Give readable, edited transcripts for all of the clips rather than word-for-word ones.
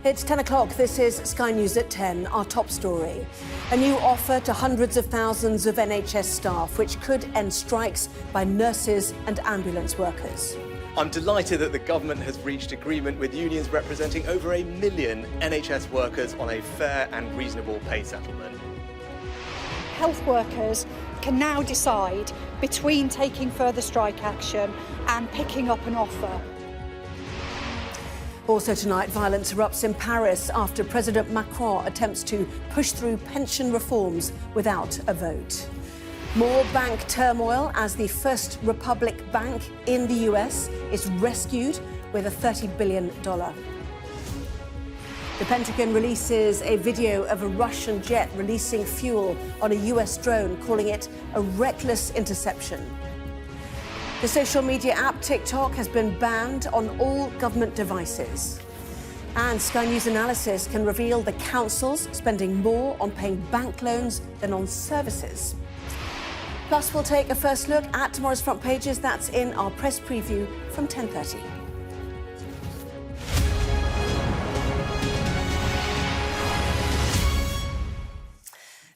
It's 10 o'clock. This is Sky News at 10, our top story. A new offer to hundreds of thousands of NHS staff, which could end strikes by nurses and ambulance workers. I'm delighted that the government has reached agreement with unions representing over 1 million NHS workers on a fair and reasonable pay settlement. Health workers can now decide between taking further strike action and picking up an offer. Also tonight, violence erupts in Paris after President Macron attempts to push through pension reforms without a vote. More bank turmoil as the First Republic Bank in the US is rescued with a $30 billion. The Pentagon releases a video of a Russian jet releasing fuel on a US drone, calling it a reckless interception. The social media app TikTok has been banned on all government devices. And Sky News analysis can reveal the councils spending more on paying bank loans than on services. Plus, we'll take a first look at tomorrow's front pages. That's in our press preview from 10:30.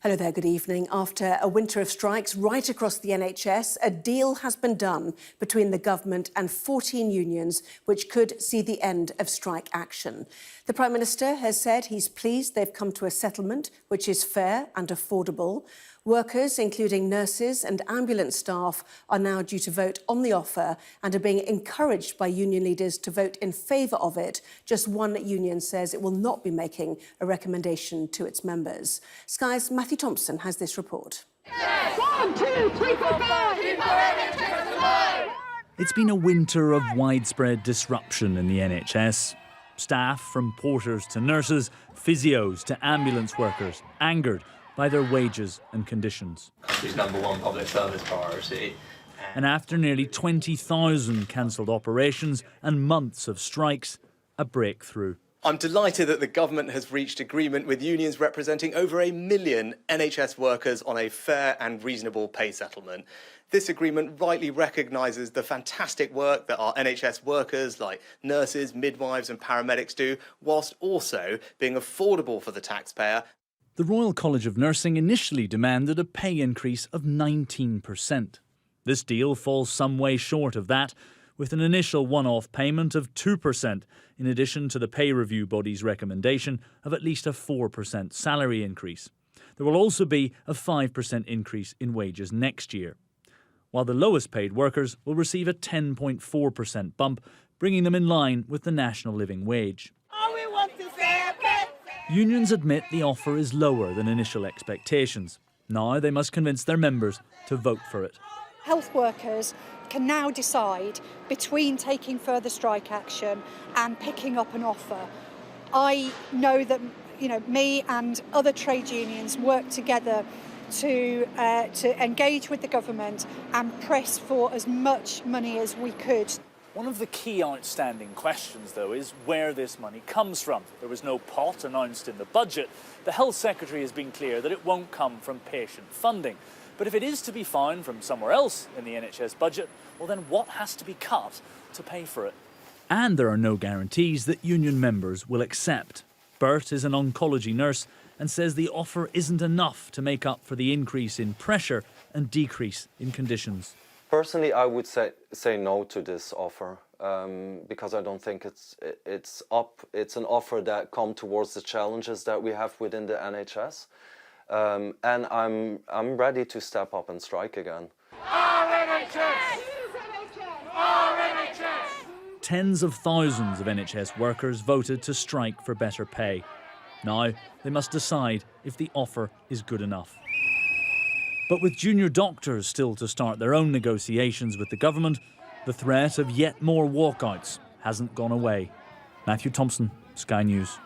Hello there, good evening. After a winter of strikes right across the NHS, a deal has been done between the government and 14 unions, which could see the end of strike action. The Prime Minister has said he's pleased they've come to a settlement which is fair and affordable. Workers, including nurses and ambulance staff, are now due to vote on the offer and are being encouraged by union leaders to vote in favour of it. Just one union says it will not be making a recommendation to its members. Sky's Matthew Thompson has this report. Yes. 1, 2, 3, 4, 5. Keep our NHS alive. It's been a winter of widespread disruption in the NHS. Staff, from porters to nurses, physios to ambulance workers, angered by their wages and conditions. Country's #1 public service priority. And after nearly 20,000 cancelled operations and months of strikes, a breakthrough. I'm delighted that the government has reached agreement with unions representing over 1 million NHS workers on a fair and reasonable pay settlement. This agreement rightly recognises the fantastic work that our NHS workers, like nurses, midwives and paramedics do, whilst also being affordable for the taxpayer. The Royal College of Nursing initially demanded a pay increase of 19%. This deal falls some way short of that, with an initial one-off payment of 2%, in addition to the pay review body's recommendation of at least a 4% salary increase. There will also be a 5% increase in wages next year, while the lowest paid workers will receive a 10.4% bump, bringing them in line with the national living wage. Unions admit the offer is lower than initial expectations. Now they must convince their members to vote for it. Health workers can now decide between taking further strike action and picking up an offer. I know that me and other trade unions work together to engage with the government and press for as much money as we could. One of the key outstanding questions, though, is where this money comes from. There was no pot announced in the budget. The Health Secretary has been clear that it won't come from patient funding. But if it is to be found from somewhere else in the NHS budget, well then what has to be cut to pay for it? And there are no guarantees that union members will accept. Bert is an oncology nurse and says the offer isn't enough to make up for the increase in pressure and decrease in conditions. Personally, I would say no to this offer because I don't think it's an offer that comes towards the challenges that we have within the NHS, and I'm ready to step up and strike again. Our NHS! Our NHS! Tens of thousands of NHS workers voted to strike for better pay. Now they must decide if the offer is good enough. But with junior doctors still to start their own negotiations with the government, the threat of yet more walkouts hasn't gone away. Matthew Thompson, Sky News.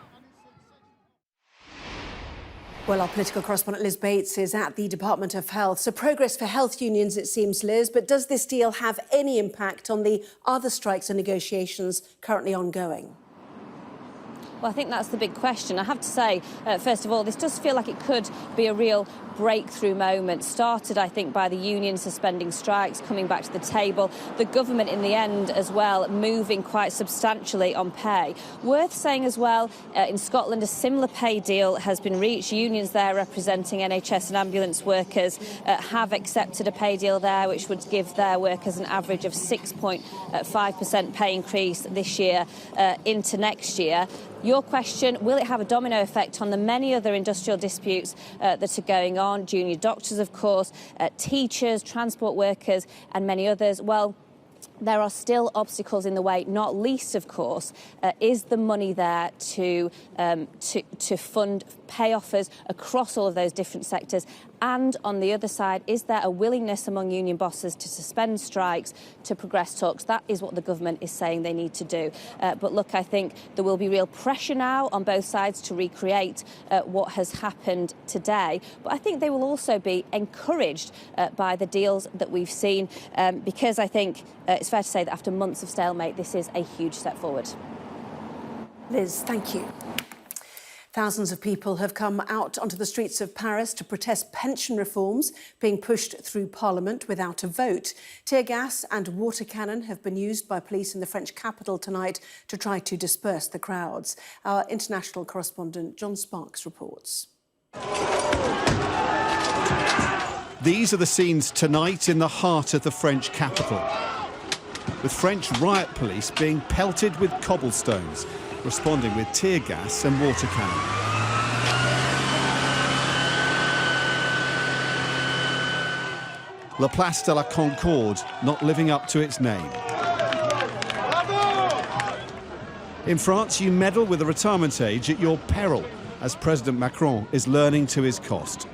Well, our political correspondent Liz Bates is at the Department of Health. So progress for health unions, it seems, Liz, but does this deal have any impact on the other strikes and negotiations currently ongoing? Well, I think that's the big question. I have to say, first of all, this does feel like it could be a real breakthrough moment. Started, I think, by the union suspending strikes, coming back to the table. The government, in the end, as well, moving quite substantially on pay. Worth saying as well, in Scotland, a similar pay deal has been reached. Unions there representing NHS and ambulance workers have accepted a pay deal there, which would give their workers an average of 6.5% pay increase this year into next year. Your question, will it have a domino effect on the many other industrial disputes that are going on? Junior doctors, of course, teachers, transport workers and many others. Well, there are still obstacles in the way, not least, of course, is the money there to fund pay offers across all of those different sectors. And on the other side, is there a willingness among union bosses to suspend strikes, to progress talks? That is what the government is saying they need to do. But look, I think there will be real pressure now on both sides to recreate what has happened today. But I think they will also be encouraged by the deals that we've seen, because I think it's fair to say that after months of stalemate, this is a huge step forward. Liz, thank you. Thousands of people have come out onto the streets of Paris to protest pension reforms being pushed through Parliament without a vote. Tear gas and water cannon have been used by police in the French capital tonight to try to disperse the crowds. Our international correspondent John Sparks reports. These are the scenes tonight in the heart of the French capital, with French riot police being pelted with cobblestones, responding with tear gas and water cannon. La Place de la Concorde not living up to its name. In France, you meddle with the retirement age at your peril, as President Macron is learning to his cost.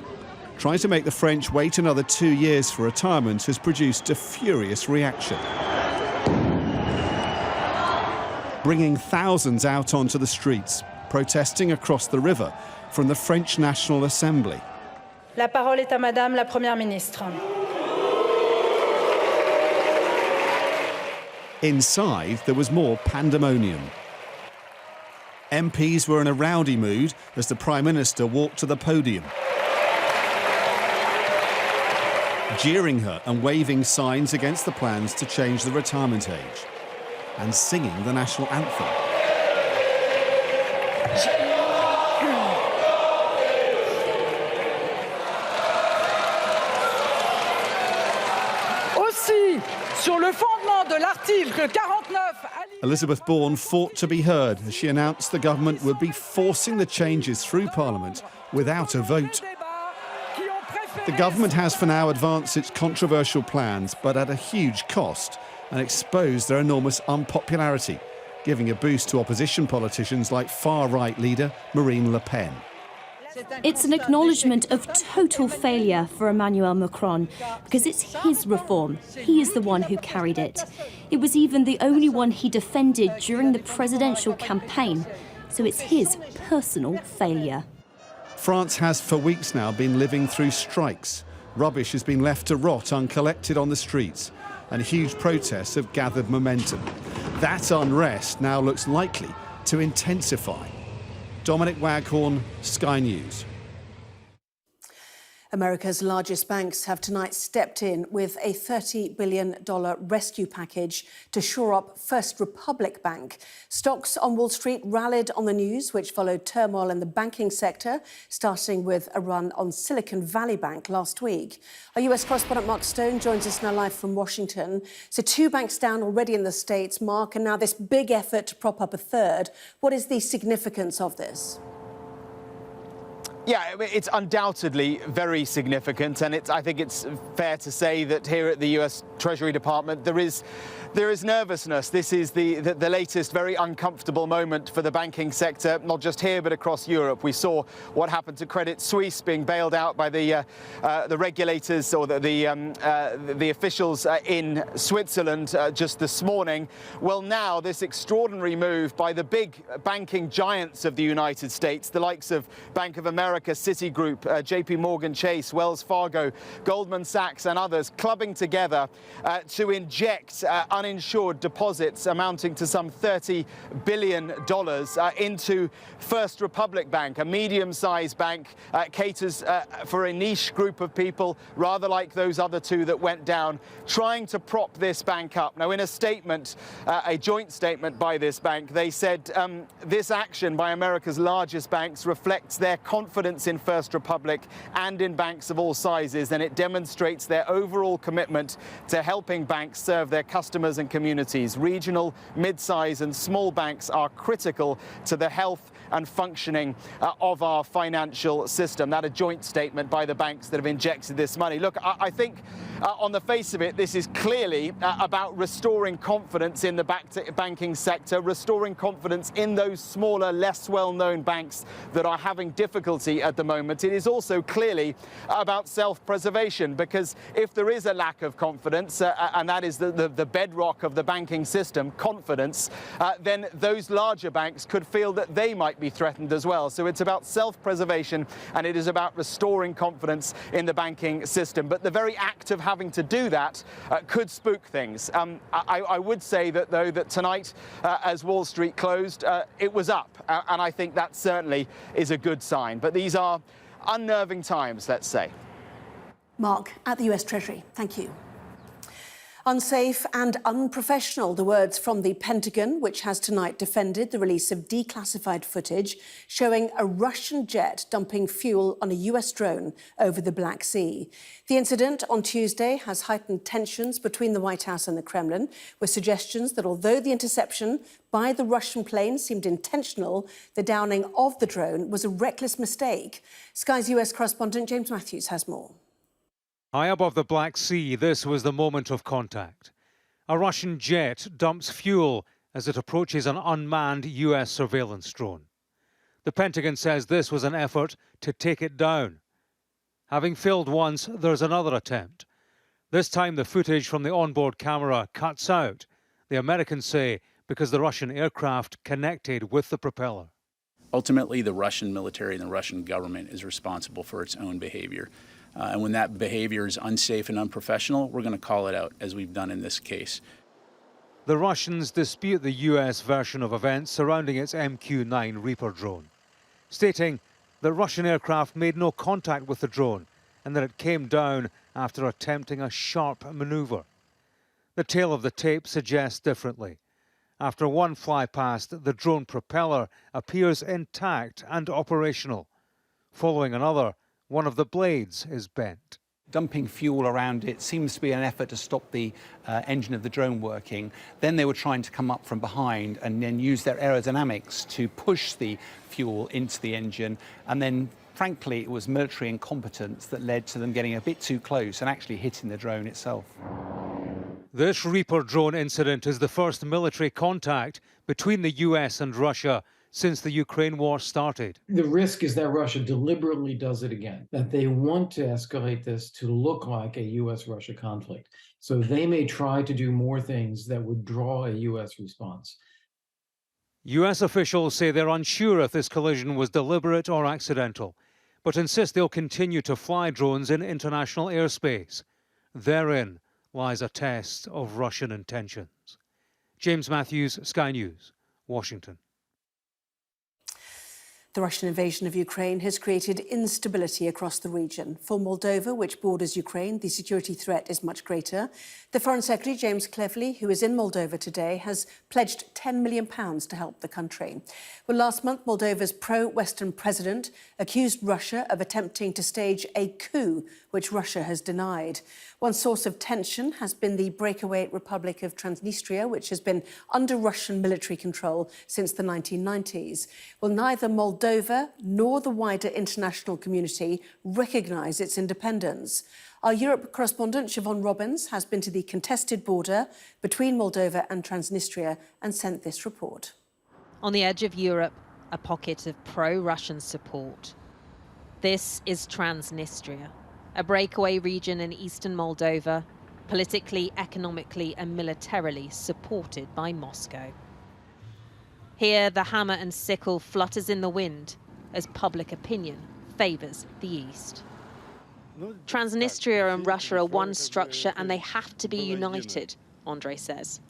Trying to make the French wait another 2 years for retirement has produced a furious reaction, bringing thousands out onto the streets, protesting across the river from the French National Assembly. La parole est à Madame la Première Ministre. Inside, there was more pandemonium. MPs were in a rowdy mood as the Prime Minister walked to the podium, jeering her and waving signs against the plans to change the retirement age, and singing the national anthem. Aussi, sur le fondement de l'article 49... Elizabeth Bourne fought to be heard as she announced the government would be forcing the changes through Parliament without a vote. The government has for now advanced its controversial plans, but at a huge cost, and exposed their enormous unpopularity, giving a boost to opposition politicians like far-right leader Marine Le Pen. It's an acknowledgement of total failure for Emmanuel Macron, because it's his reform. He is the one who carried it. It was even the only one he defended during the presidential campaign, so it's his personal failure. France has for weeks now been living through strikes. Rubbish has been left to rot uncollected on the streets, and huge protests have gathered momentum. That unrest now looks likely to intensify. Dominic Waghorn, Sky News. America's largest banks have tonight stepped in with a $30 billion rescue package to shore up First Republic Bank. Stocks on Wall Street rallied on the news, which followed turmoil in the banking sector, starting with a run on Silicon Valley Bank last week. Our US correspondent Mark Stone joins us now live from Washington. So 2 banks down already in the States, Mark, and now this big effort to prop up a third. What is the significance of this? Yeah, it's undoubtedly very significant, and I think it's fair to say that here at the US Treasury Department there is nervousness. This is the latest very uncomfortable moment for the banking sector, not just here but across Europe. We saw what happened to Credit Suisse being bailed out by the regulators or the officials in Switzerland just this morning. Well, now this extraordinary move by the big banking giants of the United States, the likes of Bank of America America, Citigroup, JP Morgan Chase, Wells Fargo, Goldman Sachs and others clubbing together to inject uninsured deposits amounting to some $30 billion into First Republic Bank, a medium-sized bank, caters for a niche group of people, rather like those other two that went down, trying to prop this bank up. Now, in a statement, a joint statement by this bank, they said this action by America's largest banks reflects their confidence in First Republic and in banks of all sizes, and it demonstrates their overall commitment to helping banks serve their customers and communities. Regional, mid-size and small banks are critical to the health and functioning of our financial system. That a joint statement by the banks that have injected this money. Look, I think on the face of it, this is clearly about restoring confidence in the banking sector, restoring confidence in those smaller, less well-known banks that are having difficulty at the moment. It is also clearly about self-preservation, because if there is a lack of confidence, and that is the bedrock of the banking system, confidence, then those larger banks could feel that they might be threatened as well. So it's about self-preservation, and it is about restoring confidence in the banking system. But the very act of having to do that could spook things. I would say that, though, that tonight, as Wall Street closed, it was up, and I think that certainly is a good sign. But these are unnerving times, let's say. Mark, at the US Treasury, thank you. Unsafe and unprofessional, the words from the Pentagon, which has tonight defended the release of declassified footage showing a Russian jet dumping fuel on a US drone over the Black Sea. The incident on Tuesday has heightened tensions between the White House and the Kremlin, with suggestions that although the interception by the Russian plane seemed intentional, the downing of the drone was a reckless mistake. Sky's US correspondent James Matthews has more. High above the Black Sea, this was the moment of contact. A Russian jet dumps fuel as it approaches an unmanned US surveillance drone. The Pentagon says this was an effort to take it down. Having failed once, there's another attempt. This time the footage from the onboard camera cuts out, the Americans say, because the Russian aircraft connected with the propeller. Ultimately, the Russian military and the Russian government is responsible for its own behavior. And when that behavior is unsafe and unprofessional, we're going to call it out, as we've done in this case. The Russians dispute the US version of events surrounding its MQ-9 Reaper drone, stating that Russian aircraft made no contact with the drone and that it came down after attempting a sharp maneuver. The tail of the tape suggests differently. After one flypast, the drone propeller appears intact and operational. Following another, one of the blades is bent. Dumping fuel around it seems to be an effort to stop the engine of the drone working. Then they were trying to come up from behind and then use their aerodynamics to push the fuel into the engine. And then, frankly, it was military incompetence that led to them getting a bit too close and actually hitting the drone itself. This Reaper drone incident is the first military contact between the US and Russia since the Ukraine war started. The risk is that Russia deliberately does it again, that they want to escalate this to look like a US-Russia conflict. So they may try to do more things that would draw a US response. US officials say they're unsure if this collision was deliberate or accidental, but insist they'll continue to fly drones in international airspace. Therein lies a test of Russian intentions. James Matthews, Sky News, Washington. The Russian invasion of Ukraine has created instability across the region. For Moldova, which borders Ukraine, the security threat is much greater. The Foreign Secretary, James Cleverly, who is in Moldova today, has pledged £10 million to help the country. Well, last month, Moldova's pro-Western president accused Russia of attempting to stage a coup, which Russia has denied. One source of tension has been the breakaway Republic of Transnistria, which has been under Russian military control since the 1990s. Well, neither Moldova nor the wider international community recognise its independence. Our Europe correspondent, Siobhan Robbins, has been to the contested border between Moldova and Transnistria and sent this report. On the edge of Europe, a pocket of pro-Russian support. This is Transnistria, a breakaway region in eastern Moldova, politically, economically and militarily supported by Moscow. Here, the hammer and sickle flutters in the wind as public opinion favours the East. Transnistria and Russia are one structure and they have to be united, Andrei says.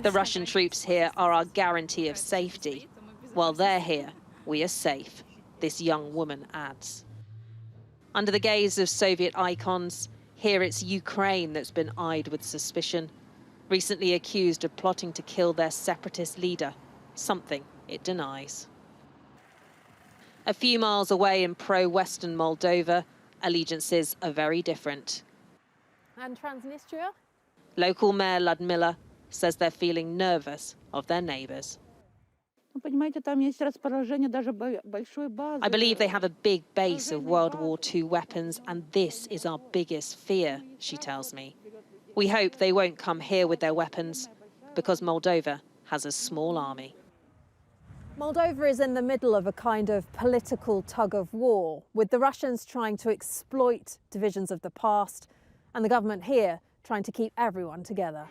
The Russian troops here are our guarantee of safety. While they're here, we are safe, this young woman adds. Under the gaze of Soviet icons, here it's Ukraine that's been eyed with suspicion, recently accused of plotting to kill their separatist leader, something it denies. A few miles away in pro-Western Moldova, allegiances are very different. And Transnistria? Local Mayor Ludmila says they're feeling nervous of their neighbours. I believe they have a big base of World War II weapons, and this is our biggest fear, she tells me. We hope they won't come here with their weapons, because Moldova has a small army. Moldova is in the middle of a kind of political tug-of-war, with the Russians trying to exploit divisions of the past, and the government here trying to keep everyone together.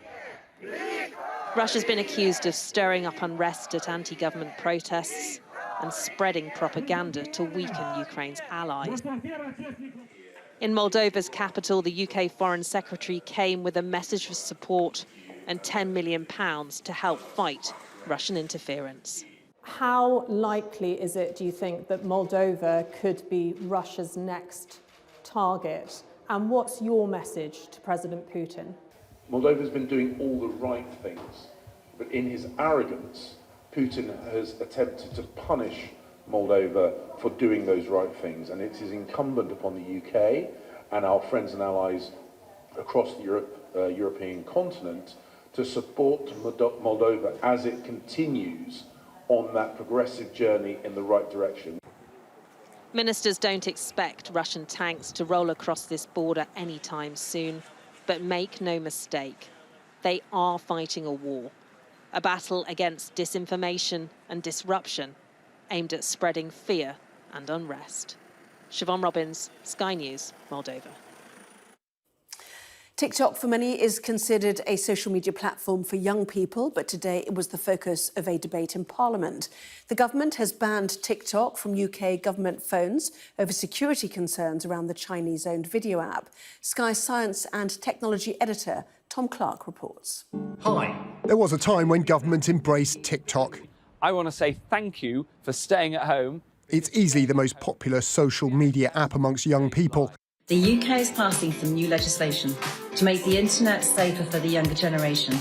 Russia's been accused of stirring up unrest at anti-government protests and spreading propaganda to weaken Ukraine's allies. In Moldova's capital, the UK Foreign Secretary came with a message of support and £10 million to help fight Russian interference. How likely is it, do you think, that Moldova could be Russia's next target? And what's your message to President Putin? Moldova's been doing all the right things, but in his arrogance, Putin has attempted to punish Moldova for doing those right things, and it is incumbent upon the UK and our friends and allies across the European continent to support Moldova as it continues on that progressive journey in the right direction. Ministers don't expect Russian tanks to roll across this border anytime soon. But make no mistake, they are fighting a war, a battle against disinformation and disruption aimed at spreading fear and unrest. Siobhan Robbins, Sky News, Moldova. TikTok for many is considered a social media platform for young people, but today it was the focus of a debate in Parliament. The government has banned TikTok from UK government phones over security concerns around the Chinese-owned video app. Sky Science and Technology editor Tom Clark reports. Hi. There was a time when government embraced TikTok. I want to say thank you for staying at home. It's easily the most popular social media app amongst young people. The UK is passing some new legislation to make the internet safer for the younger generation.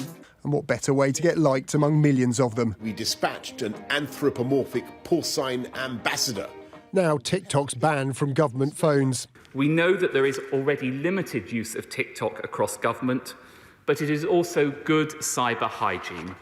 And what better way to get liked among millions of them? We dispatched an anthropomorphic porcine ambassador. Now TikTok's banned from government phones. We know that there is already limited use of TikTok across government, but it is also good cyber hygiene.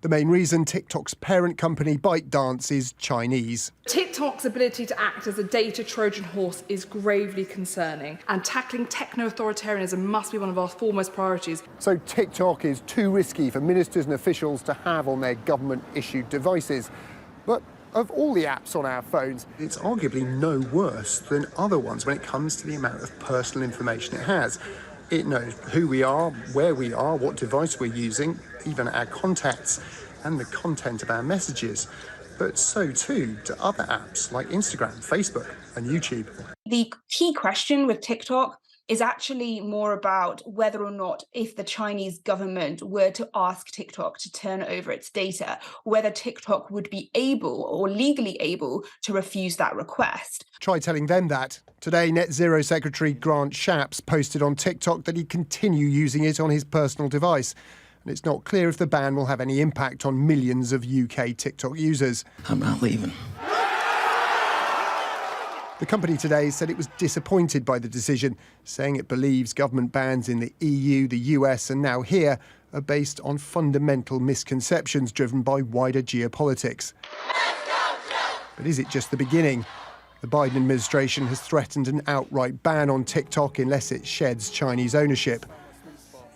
The main reason TikTok's parent company ByteDance is Chinese. TikTok's ability to act as a data Trojan horse is gravely concerning, and tackling techno-authoritarianism must be one of our foremost priorities. So TikTok is too risky for ministers and officials to have on their government-issued devices. But of all the apps on our phones, it's arguably no worse than other ones when it comes to the amount of personal information it has. It knows who we are, where we are, what device we're using, even our contacts, and the content of our messages. But so too to other apps like Instagram, Facebook, and YouTube. The key question with TikTok is actually more about whether or not, if the Chinese government were to ask TikTok to turn over its data, whether TikTok would be able or legally able to refuse that request. Try telling them that. Today, Net Zero Secretary Grant Shapps posted on TikTok that he'd continue using it on his personal device. And it's not clear if the ban will have any impact on millions of UK TikTok users. I'm not leaving. The company today said it was disappointed by the decision, saying it believes government bans in the EU, the US and now here are based on fundamental misconceptions driven by wider geopolitics. But is it just the beginning? The Biden administration has threatened an outright ban on TikTok unless it sheds Chinese ownership.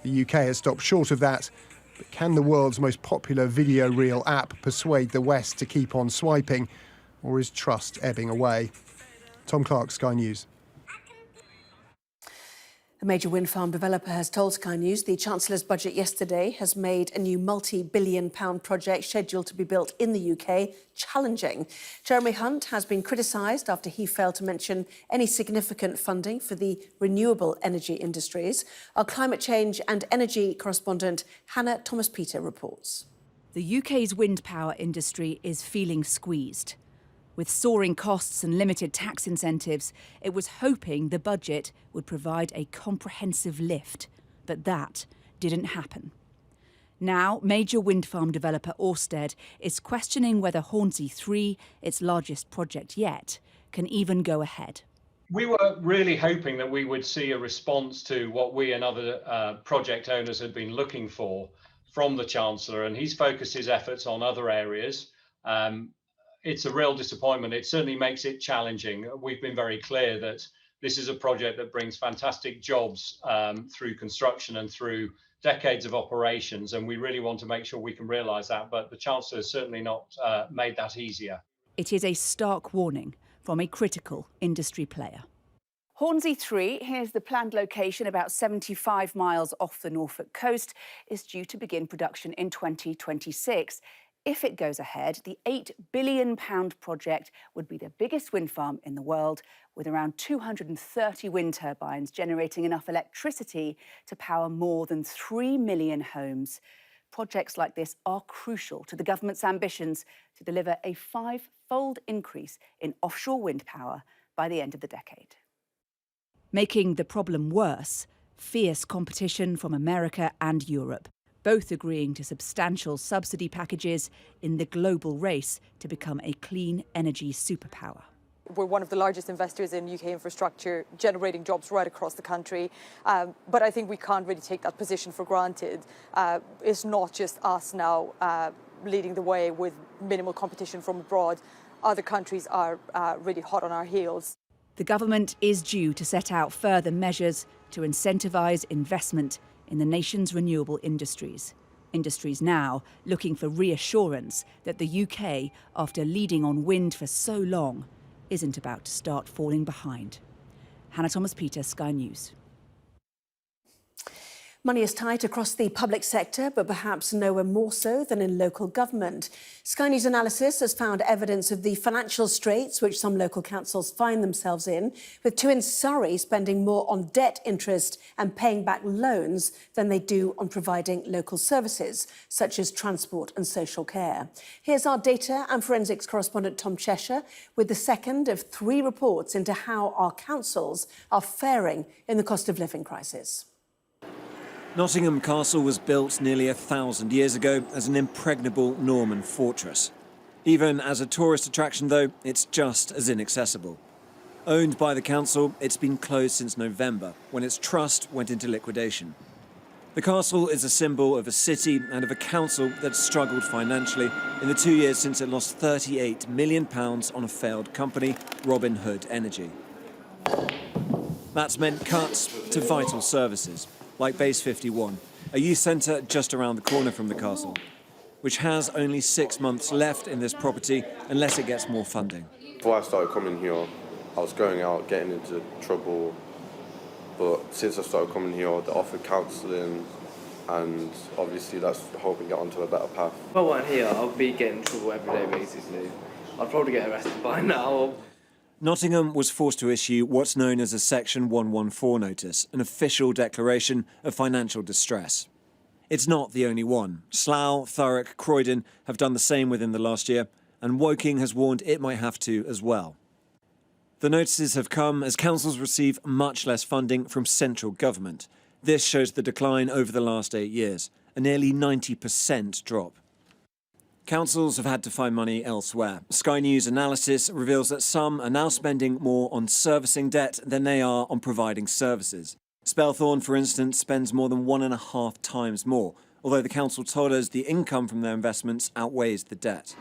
The UK has stopped short of that. But can the world's most popular video reel app persuade the West to keep on swiping? Or is trust ebbing away? Tom Clark, Sky News. A major wind farm developer has told Sky News the Chancellor's budget yesterday has made a new multi-billion-pound project scheduled to be built in the UK challenging. Jeremy Hunt has been criticised after he failed to mention any significant funding for the renewable energy industries. Our climate change and energy correspondent Hannah Thomas-Peter reports. The UK's wind power industry is feeling squeezed. With soaring costs and limited tax incentives, it was hoping the budget would provide a comprehensive lift, but that didn't happen. Now, major wind farm developer Ørsted is questioning whether Hornsea 3, its largest project yet, can even go ahead. We were really hoping that we would see a response to what we and other project owners had been looking for from the Chancellor, and he's focused his efforts on other areas. It's a real disappointment. It certainly makes it challenging. We've been very clear that this is a project that brings fantastic jobs through construction and through decades of operations, and we really want to make sure we can realise that, but the Chancellor has certainly not made that easier. It is a stark warning from a critical industry player. Hornsea 3, here's the planned location about 75 miles off the Norfolk coast, is due to begin production in 2026. If it goes ahead, the £8 billion project would be the biggest wind farm in the world, with around 230 wind turbines generating enough electricity to power more than 3 million homes. Projects like this are crucial to the government's ambitions to deliver a 5-fold increase in offshore wind power by the end of the decade. Making the problem worse, fierce competition from America and Europe, both agreeing to substantial subsidy packages in the global race to become a clean energy superpower. We're one of the largest investors in UK infrastructure, generating jobs right across the country. But I think we can't really take that position for granted. It's not just us now leading the way with minimal competition from abroad. Other countries are really hot on our heels. The government is due to set out further measures to incentivise investment in the nation's renewable industries. Industries now looking for reassurance that the UK, after leading on wind for so long, isn't about to start falling behind. Hannah Thomas-Peter, Sky News. Money is tight across the public sector, but perhaps nowhere more so than in local government. Sky News analysis has found evidence of the financial straits which some local councils find themselves in, with two in Surrey spending more on debt interest and paying back loans than they do on providing local services, such as transport and social care. Here's our data and forensics correspondent Tom Cheshire with the second of 3 reports into how our councils are faring in the cost of living crisis. Nottingham Castle was built nearly 1,000 years ago as an impregnable Norman fortress. Even as a tourist attraction, though, it's just as inaccessible. Owned by the council, it's been closed since November, when its trust went into liquidation. The castle is a symbol of a city and of a council that's struggled financially in the 2 years since it lost £38 million on a failed company, Robin Hood Energy. That's meant cuts to vital services, like Base 51, a youth centre just around the corner from the castle, which has only 6 months left in this property unless it gets more funding. Before I started coming here, I was going out, getting into trouble, but since I started coming here, they offered counselling, and obviously that's hoping to get onto a better path. If I weren't here, I'll be getting in trouble every day, basically. I'd probably get arrested by now. Nottingham was forced to issue what's known as a Section 114 notice, an official declaration of financial distress. It's not the only one. Slough, Thurrock, Croydon have done the same within the last year, and Woking has warned it might have to as well. The notices have come as councils receive much less funding from central government. This shows the decline over the last 8 years, a nearly 90% drop. Councils have had to find money elsewhere. Sky News analysis reveals that some are now spending more on servicing debt than they are on providing services. Spelthorne, for instance, spends more than 1.5 times more, although the council told us the income from their investments outweighs the debt.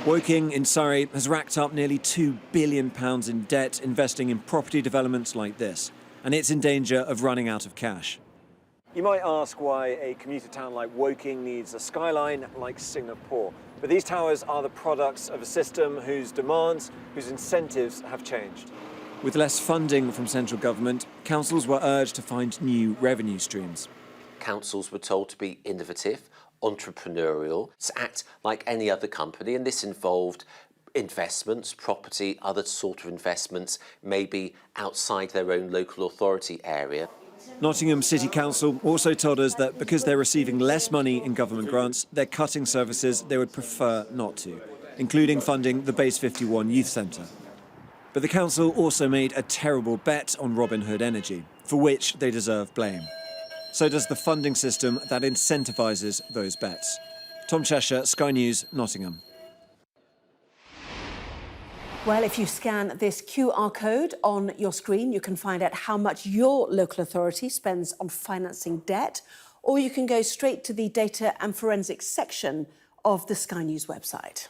Woking in Surrey has racked up nearly £2 billion in debt investing in property developments like this, and it's in danger of running out of cash. You might ask why a commuter town like Woking needs a skyline like Singapore. But these towers are the products of a system whose demands, whose incentives have changed. With less funding from central government, councils were urged to find new revenue streams. Councils were told to be innovative, entrepreneurial, to act like any other company, and this involved investments, property, other sort of investments, maybe outside their own local authority area. Nottingham City Council also told us that because they're receiving less money in government grants, they're cutting services they would prefer not to, including funding the Base 51 Youth Centre. But the council also made a terrible bet on Robin Hood Energy, for which they deserve blame. So does the funding system that incentivises those bets. Tom Cheshire, Sky News, Nottingham. Well, if you scan this QR code on your screen, you can find out how much your local authority spends on financing debt, or you can go straight to the data and forensics section of the Sky News website.